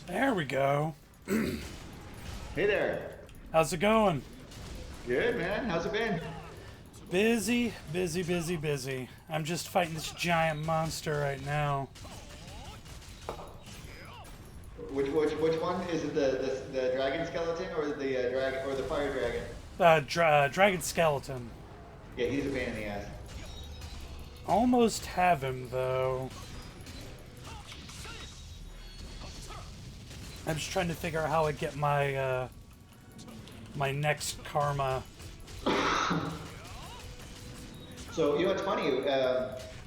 There we go. Hey there. How's it going? Good, man. How's it been? Busy, busy, busy, busy. I'm just fighting this giant monster right now. Which one is it? The dragon skeleton or the dragon or the fire dragon? Dragon skeleton. Yeah, he's a pain in the ass. Almost have him though. I'm just trying to figure out how I get my my next karma. So you know what's funny?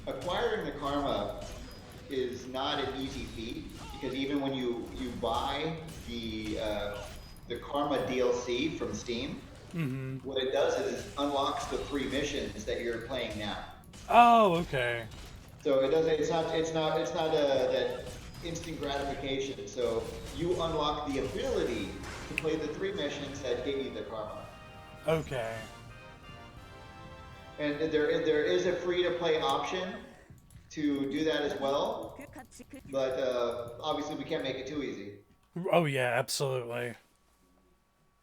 Acquiring the karma is not an easy feat because even when you buy the karma DLC from Steam, what it does is it unlocks the 3 missions that you're playing now. Oh, okay. So it doesn't. It's not that instant gratification. So you unlock the ability to play the 3 missions that give you the karma. Okay. And there is a free-to-play option to do that as well, but obviously we can't make it too easy Oh yeah, absolutely.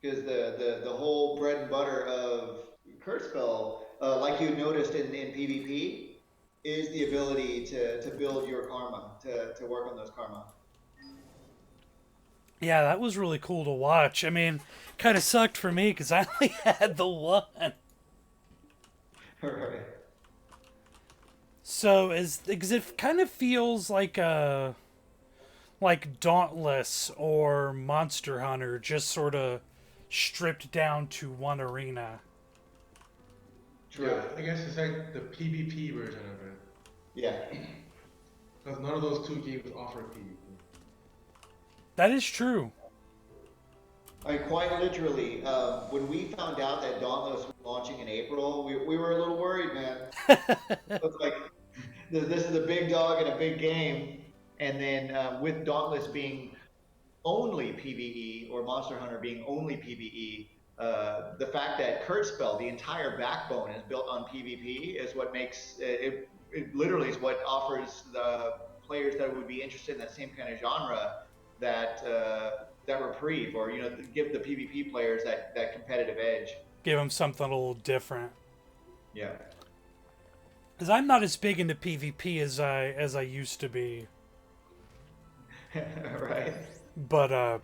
because the whole bread and butter of KurtzPel, like you noticed in PvP, is the ability to build your karma, to work on those karma. Yeah, that was really cool to watch. I mean, kind of sucked for me because I only had the one. Right. So is because it kind of feels like Dauntless or Monster Hunter, just sort of stripped down to one arena. True. Yeah, I guess it's like the PvP version of it. Yeah. Because none of those two games offer PvP. That is true. I mean, quite literally, when we found out that Dauntless was launching in April, we were a little worried, man. It's like, this is a big dog in a big game, and then with Dauntless being only PvE or Monster Hunter being only PvE, the fact that KurtzPel, the entire backbone, is built on PvP is what makes it. It literally is what offers the players that would be interested in that same kind of genre that reprieve, or give the PvP players that competitive edge. Give them something a little different. Yeah. Because I'm not as big into PvP as I used to be. Right. But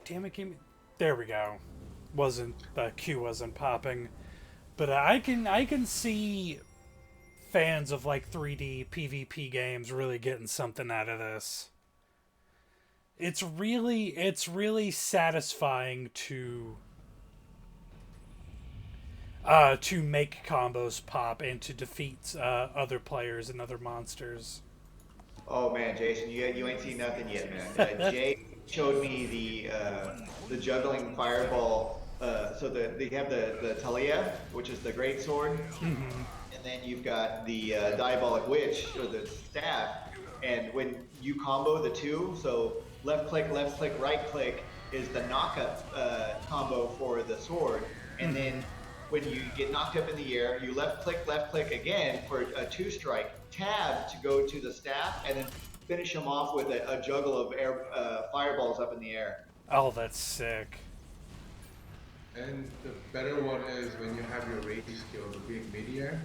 damn it, give me. There we go. Wasn't Q wasn't popping, but I can see fans of like 3D PvP games really getting something out of this. It's really satisfying to make combos pop and to defeat other players and other monsters. Oh man, Jason, you ain't seen nothing yet, man. Jay showed me the juggling fireball. So they have the Talia, which is the great sword, and then you've got the diabolic witch or the staff. And when you combo the two, so left click, right click is the knockup combo for the sword, and then when you get knocked up in the air, you left click again for a 2-strike, tab to go to the staff, and then finish them off with a juggle of air fireballs up in the air. Oh, that's sick. And the better one is when you have your rage skill, the big mid-air.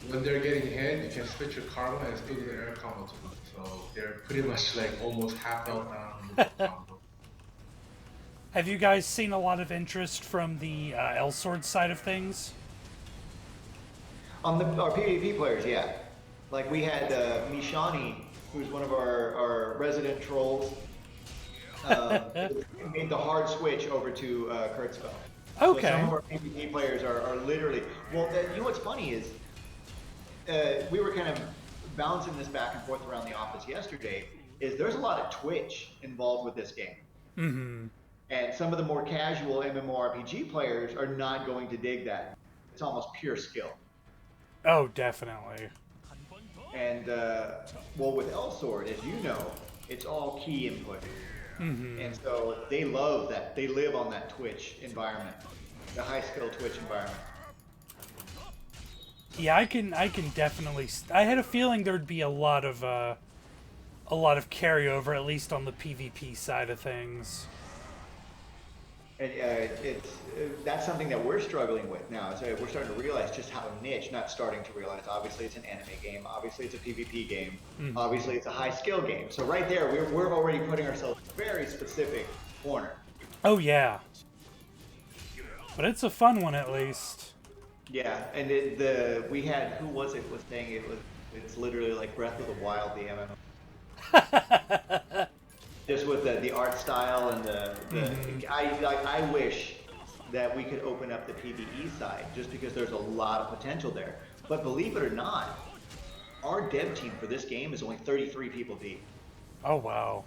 When they're getting hit, you can switch your karma and still do the air combo too. So they're pretty much like almost half health down combo. Have you guys seen a lot of interest from the L-Sword side of things? On our PvP players, yeah. Like we had Mishani, who's one of our resident trolls, made the hard switch over to KurtzPel. Okay. So some of our PvP players are literally... Well, you know what's funny is we were kind of bouncing this back and forth around the office yesterday, is there's a lot of Twitch involved with this game. Mm-hmm. And some of the more casual MMORPG players are not going to dig that. It's almost pure skill. Oh, definitely. And, well, with L-Sword, as you know, it's all key input. And so they love that. They live on that Twitch environment, the high-skill Twitch environment. Yeah, I can definitely. I had a feeling there'd be a lot of a lot of carryover, at least on the PvP side of things. And that's something that we're struggling with now. So we're starting to realize just how niche. Not starting to realize. Obviously, it's an anime game. Obviously, it's a PvP game. Obviously, it's a high skill game. So right there, we're already putting ourselves in a very specific corner. Oh yeah, but it's a fun one at least. Yeah, and we had, who was saying it's literally like Breath of the Wild, the MMO. Just with the art style and I wish that we could open up the PvE side, just because there's a lot of potential there. But believe it or not, our dev team for this game is only 33 people deep. Oh wow.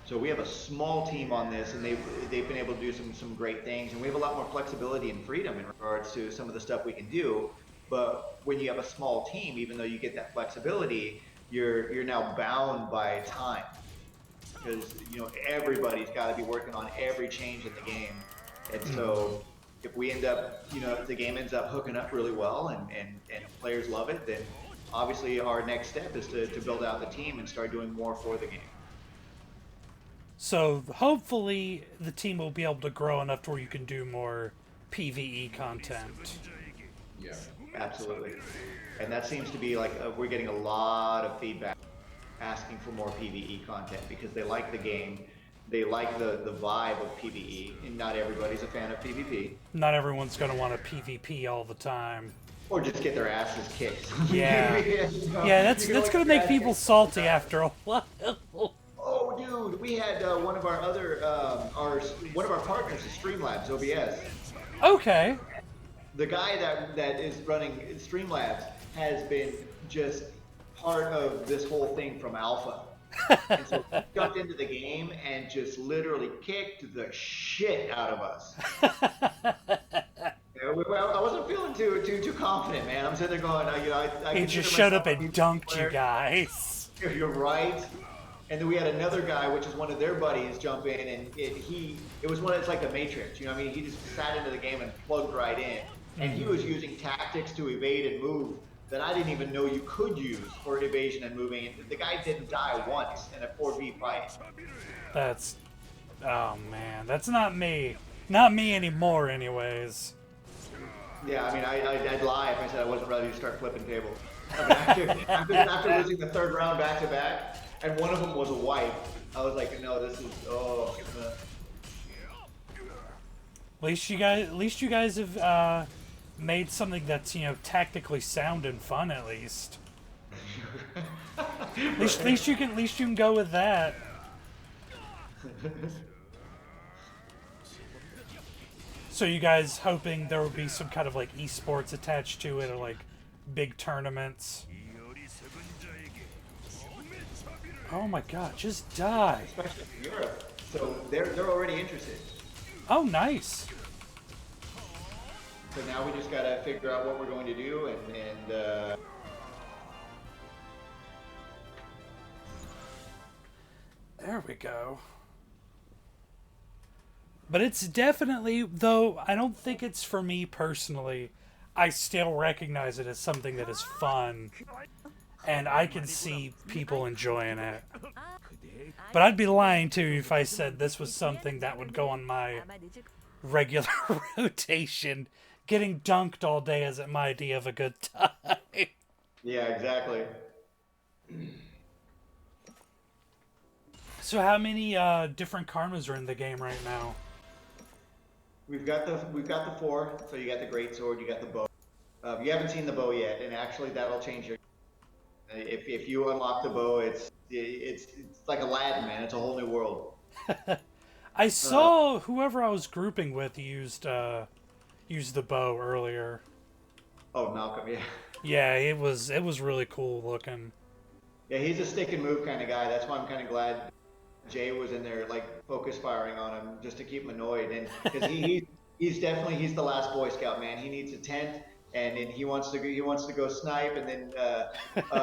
So we have a small team on this, and they've been able to do some great things, and we have a lot more flexibility and freedom in regards to some of the stuff we can do. But when you have a small team, even though you get that flexibility, you're now bound by time. Because everybody's got to be working on every change in the game, and so if we end up, if the game ends up hooking up really well and players love it, then obviously our next step is to build out the team and start doing more for the game. So hopefully the team will be able to grow enough to where you can do more PvE content. Yeah, absolutely, and that seems to be like we're getting a lot of feedback asking for more PvE content because they like the game, they like the vibe of PvE, and not everybody's a fan of PvP. Not everyone's going to want a PvP all the time. Or just get their asses kicked. Yeah. Yeah, that's going to make people salty after a while. Oh, dude, we had one of our other, one of our partners is Streamlabs, OBS. Okay. The guy that is running Streamlabs has been just part of this whole thing from alpha. And so he jumped into the game and just literally kicked the shit out of us. I wasn't feeling too confident, man. I'm sitting there going, I he just showed up and dunked you guys. You're right. And then we had another guy, which is one of their buddies, jump in, and it was one that's like the Matrix. You know what I mean? He just sat into the game and plugged right in. And he was using tactics to evade and move that I didn't even know you could use for evasion and moving. And the guy didn't die once in a 4v fight. That's... Oh, man. That's not me. Not me anymore, anyways. Yeah, I mean, I'd lie if I said I wasn't ready to start flipping tables. I mean, after losing the third round back-to-back, and one of them was a wipe, I was like, no, this is... Oh, At least you guys have made something that's, tactically sound and fun, at least. At least you can go with that. So you guys hoping there will be some kind of like esports attached to it, or like big tournaments? Oh my god, just die. Especially in Europe. So they're already interested. Oh, nice. So now we just gotta figure out what we're going to do, and there we go. But it's definitely, though I don't think it's for me personally, I still recognize it as something that is fun, and I can see people enjoying it. But I'd be lying too if I said this was something that would go on my regular rotation. Getting dunked all day isn't my idea of a good time. yeah, exactly. So how many different karmas are in the game right now? We've got the 4. So you got the great sword, you got the bow. You haven't seen the bow yet, and actually that'll change your. If you unlock the bow, it's like Aladdin, man. It's a whole new world. I saw whoever I was grouping with used the bow earlier. Oh, Malcolm, yeah. Yeah, it was really cool looking. Yeah, he's a stick and move kind of guy. That's why I'm kind of glad Jay was in there, like focus firing on him just to keep him annoyed. And because he's definitely the last Boy Scout, man. He needs a tent, and then he wants to go snipe. And then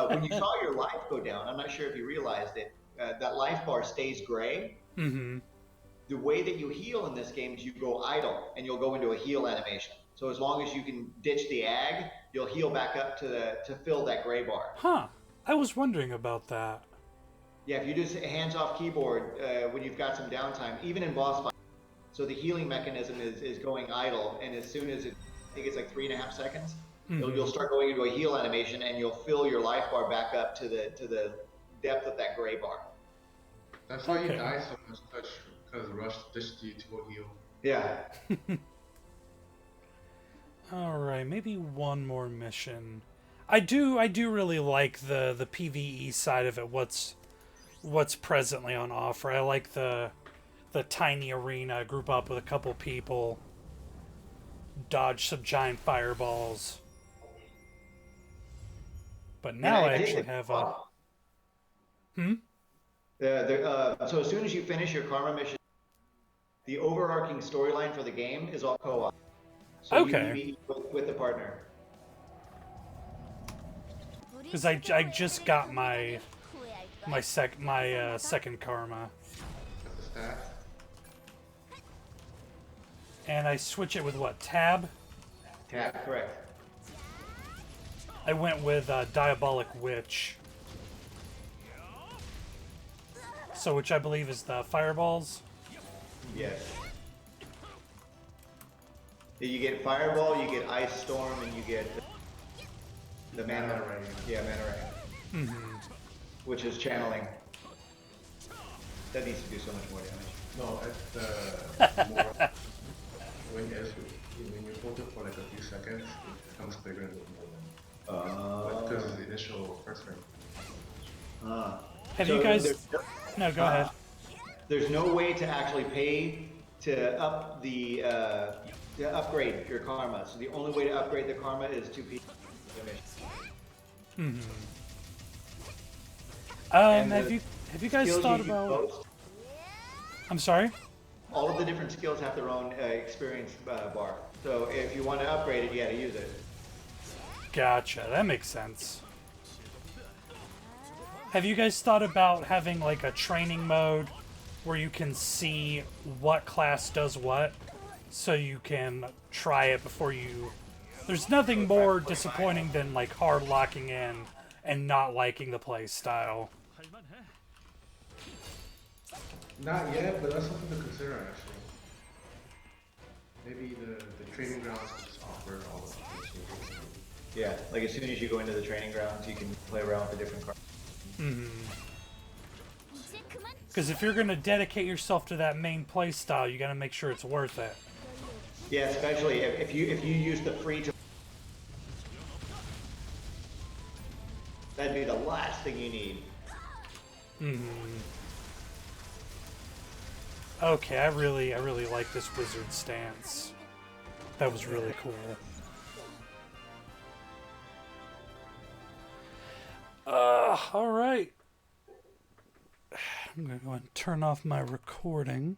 when you saw your life go down, I'm not sure if you realized it. That life bar stays gray. Mm-hmm. The way that you heal in this game is you go idle, and you'll go into a heal animation. So as long as you can ditch the ag, you'll heal back up to fill that gray bar. Huh. I was wondering about that. Yeah, if you do hands-off keyboard when you've got some downtime, even in boss fight, so the healing mechanism is going idle, and as soon as I think it's like 3.5 seconds, you'll start going into a heal animation, and you'll fill your life bar back up to the depth of that gray bar. That's why you die so much, because Rush dished you to go heal. Yeah. All right, maybe one more mission. I do really like the PvE side of it. What's presently on offer. I like the tiny arena, group up with a couple people, dodge some giant fireballs. But now I actually have a... So as soon as you finish your karma mission, the overarching storyline for the game is all co-op. So you meet with the partner. Because I just got my second karma. And I switch it with what? Tab? Tab, correct. I went with Diabolic Witch. So, which I believe is the fireballs? Yes. You get fireball, you get ice storm, and you get the mana ring. Yeah, mana ring. Which is channeling. That needs to do so much more damage. No, it's more when you hold it for like a few seconds, it becomes bigger and bigger. Because of the initial first ring. Have you guys? No, go ahead. There's no way to actually pay to up the to upgrade your karma. So the only way to upgrade the karma is to be. Have you guys thought about? I'm sorry. All of the different skills have their own experience bar. So if you want to upgrade it, you got to use it. Gotcha. That makes sense. Have you guys thought about having like a training mode where you can see what class does what, so you can try it before you... There's nothing more disappointing than like hard locking in and not liking the play style. Not yet, but that's something to consider actually. Maybe the training grounds could just offer all of the things. Yeah, like as soon as you go into the training grounds, you can play around with the different cards. Because if you're going to dedicate yourself to that main play style, you got to make sure it's worth it. Yeah, especially if you use the free to... That'd be the last thing you need. Okay, I really like this wizard stance. That was really cool. All right. I'm gonna go ahead and turn off my recording.